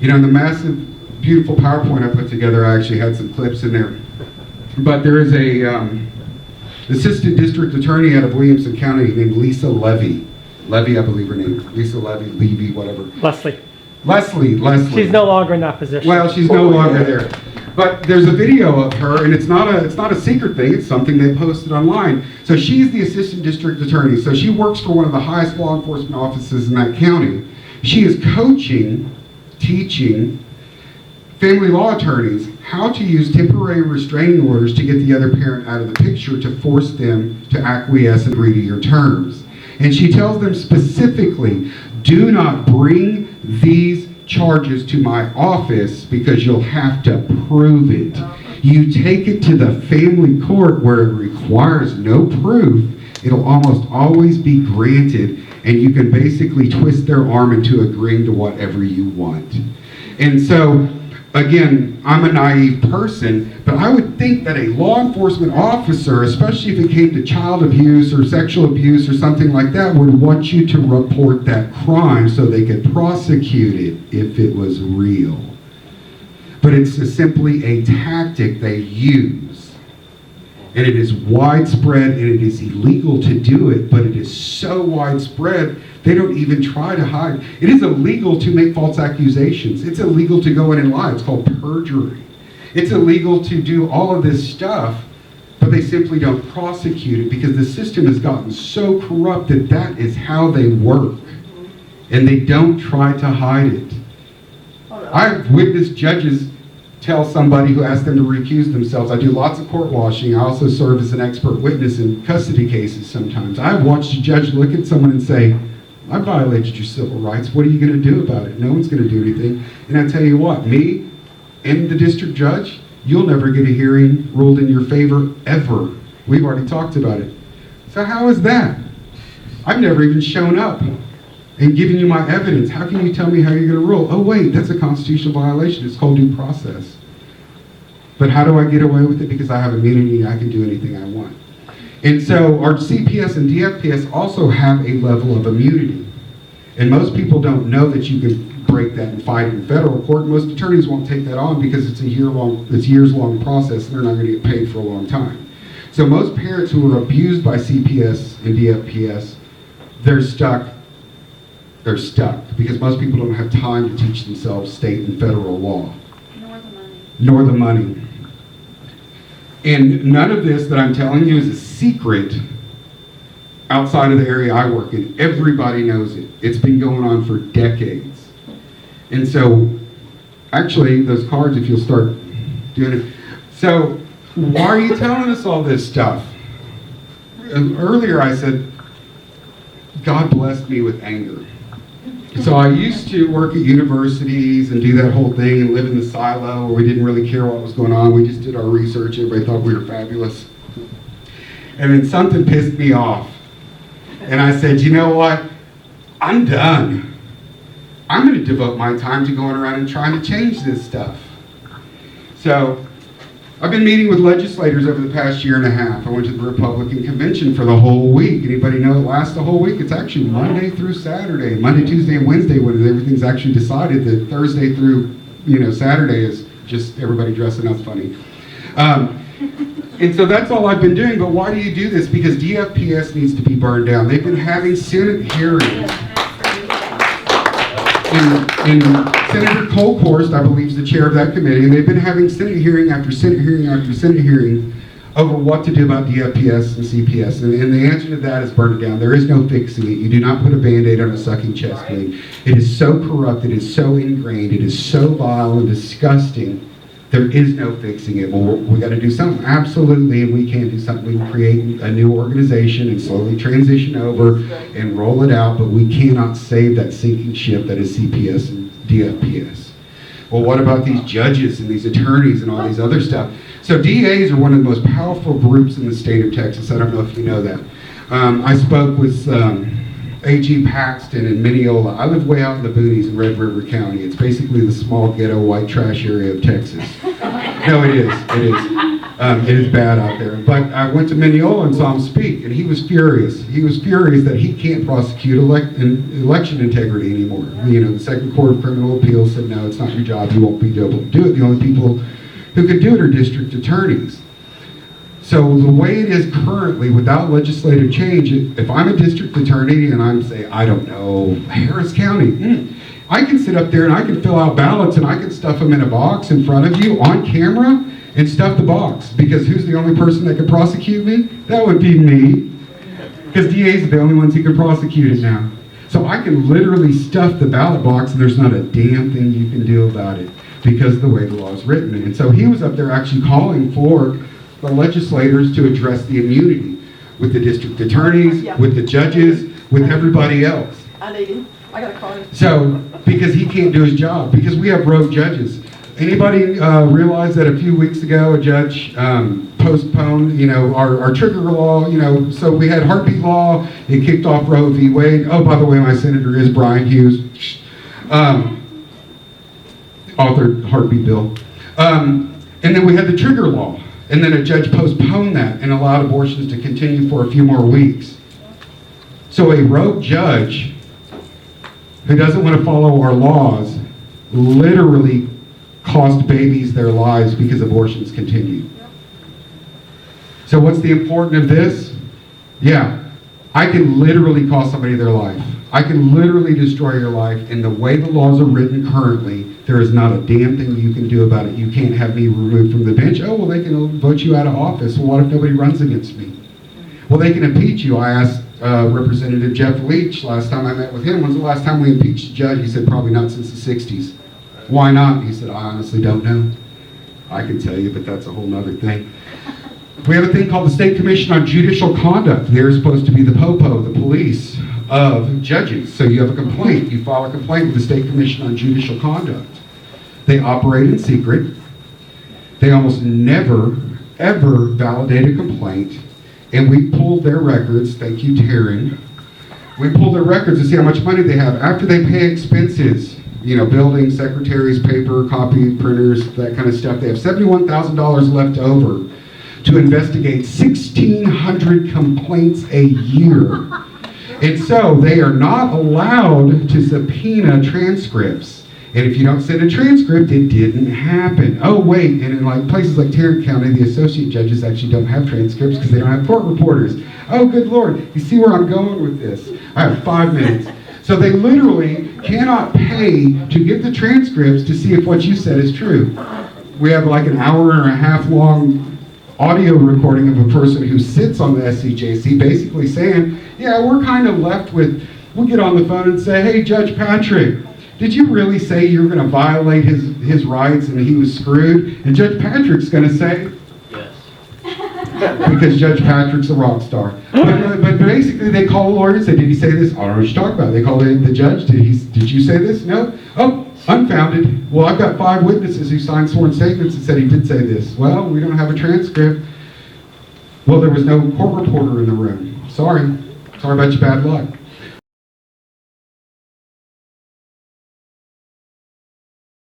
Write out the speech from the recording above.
You know, in the massive, beautiful PowerPoint I put together, I actually had some clips in there. But there is a assistant district attorney out of Williamson County named Lisa Levy. Levy, I believe her name. Lisa Levy, whatever. Leslie. She's no longer in that position. Well, she's no longer there. But there's a video of her, and it's not a secret thing. It's something they posted online. So she's the assistant district attorney. So she works for one of the highest law enforcement offices in that county. She is coaching, teaching family law attorneys how to use temporary restraining orders to get the other parent out of the picture to force them to acquiesce and agree to your terms. And she tells them specifically, do not bring these charges to my office because you'll have to prove it. You take it to the family court where it requires no proof, it'll almost always be granted, and you can basically twist their arm into agreeing to whatever you want. And so, again, I'm a naive person, but I would think that a law enforcement officer, especially if it came to child abuse or sexual abuse or something like that, would want you to report that crime so they could prosecute it if it was real. But it's simply a tactic they use. And it is widespread, and it is illegal to do it, but it is so widespread, they don't even try to hide. It is illegal to make false accusations. It's illegal to go in and lie. It's called perjury. It's illegal to do all of this stuff, but they simply don't prosecute it because the system has gotten so corrupt that that is how they work. And they don't try to hide it. I've witnessed judges tell somebody who asked them to recuse themselves. I do lots of court washing. I also serve as an expert witness in custody cases sometimes. I've watched a judge look at someone and say, I violated your civil rights. What are you going to do about it? No one's going to do anything. And I tell you what, me and the district judge, you'll never get a hearing ruled in your favor ever. We've already talked about it. So how is that? I've never even shown up and given you my evidence. How can you tell me how you're going to rule? Oh wait, that's a constitutional violation. It's called due process. But how do I get away with it? Because I have immunity, I can do anything I want. And so our CPS and DFPS also have a level of immunity. And most people don't know that you can break that and fight in federal court. Most attorneys won't take that on because it's a years-long process and they're not going to get paid for a long time. So most parents who are abused by CPS and DFPS, they're stuck because most people don't have time to teach themselves state and federal law. Nor the money. And none of this that I'm telling you is a secret outside of the area I work in. Everybody knows it. It's been going on for decades. And so, actually, those cards, if you'll start doing it. So, why are you telling us all this stuff? Earlier I said, God blessed me with anger. So I used to work at universities and do that whole thing and live in the silo where we didn't really care what was going on. We just did our research. Everybody thought we were fabulous. And then something pissed me off. And I said, you know what? I'm done. I'm going to devote my time to going around and trying to change this stuff. So I've been meeting with legislators over the past year and a half. I went to the Republican convention for the whole week. Anybody know it lasts the whole week? It's actually Monday through Saturday. Monday, Tuesday, and Wednesday when everything's actually decided. That Thursday through Saturday is just everybody dressing up funny. And so that's all I've been doing. But why do you do this? Because DFPS needs to be burned down. They've been having Senate hearings. And Senator Colhorst, I believe, is the chair of that committee, and they've been having Senate hearing after Senate hearing after Senate hearing over what to do about DFPS and CPS. And the answer to that is burn it down. There is no fixing it. You do not put a Band-Aid on a sucking chest wound. It is so corrupt, it is so ingrained, it is so vile and disgusting. There is no fixing it. Well, we got to do something. Absolutely, and we can do something. We can create a new organization and slowly transition over and roll it out, but we cannot save that sinking ship that is CPS and DFPS. Well, what about these judges and these attorneys and all these other stuff? So DAs are one of the most powerful groups in the state of Texas. I don't know if you know that. I spoke with A.G. Paxton in Mineola. I live way out in the boonies in Red River County. It's basically the small ghetto white trash area of Texas. No, it is. It is. It is bad out there. But I went to Mineola and saw him speak. and he was furious. He was furious that he can't prosecute election integrity anymore. The Second Court of Criminal Appeals said, no, it's not your job. You won't be able to do it. The only people who can do it are district attorneys. So the way it is currently, without legislative change, if I'm a district attorney and I'm, say, I don't know, Harris County, I can sit up there and I can fill out ballots and I can stuff them in a box in front of you on camera and stuff the box, because who's the only person that can prosecute me? That would be me, because DAs are the only ones who can prosecute it now. So I can literally stuff the ballot box and there's not a damn thing you can do about it because of the way the law is written. And so he was up there actually calling for the legislators to address the immunity with the district attorneys, with the judges, with everybody else. I need him. I gotta call him. So, because he can't do his job, because we have rogue judges. Anybody realize that a few weeks ago a judge postponed, our trigger law, so we had heartbeat law, it kicked off Roe v. Wade. Oh, by the way, my senator is Brian Hughes, authored heartbeat bill. And then we had the trigger law, and then a judge postponed that and allowed abortions to continue for a few more weeks. So a rogue judge who doesn't want to follow our laws literally cost babies their lives because abortions continue. So what's the importance of this? Yeah, I can literally cost somebody their life. I can literally destroy your life, and the way the laws are written currently, there is not a damn thing you can do about it. You can't have me removed from the bench. Oh, well, they can vote you out of office. Well, what if nobody runs against me? Well, they can impeach you. I asked Representative Jeff Leach last time I met with him, when's the last time we impeached a judge? He said, probably not since the 60s. Why not? He said, I honestly don't know. I can tell you, but that's a whole nother thing. We have a thing called the State Commission on Judicial Conduct. They're supposed to be the popo, the police of judges. So you have a complaint, you file a complaint with the State Commission on Judicial Conduct. They operate in secret. They almost never, ever validate a complaint. And we pulled their records, thank you, Taryn. We pulled their records to see how much money they have. After they pay expenses, buildings, secretaries, paper, copy, printers, that kind of stuff, they have $71,000 left over to investigate 1,600 complaints a year. And so they are not allowed to subpoena transcripts. And if you don't send a transcript, it didn't happen. Oh, wait, and in places like Tarrant County, the associate judges actually don't have transcripts because they don't have court reporters. Oh, good Lord, you see where I'm going with this? I have 5 minutes. So they literally cannot pay to get the transcripts to see if what you said is true. We have an hour and a half long audio recording of a person who sits on the SCJC basically saying, yeah, we're kind of left with, we'll get on the phone and say, hey, Judge Patrick, did you really say you were going to violate his rights and he was screwed? And Judge Patrick's going to say, yes. Because Judge Patrick's a rock star. But basically they call a lawyer and say, did he say this? I don't know what you're talking about. They call the judge, did you say this? No? Oh, unfounded. Well, I've got 5 witnesses who signed sworn statements and said he did say this. Well, we don't have a transcript. Well, there was no court reporter in the room. Sorry about your bad luck.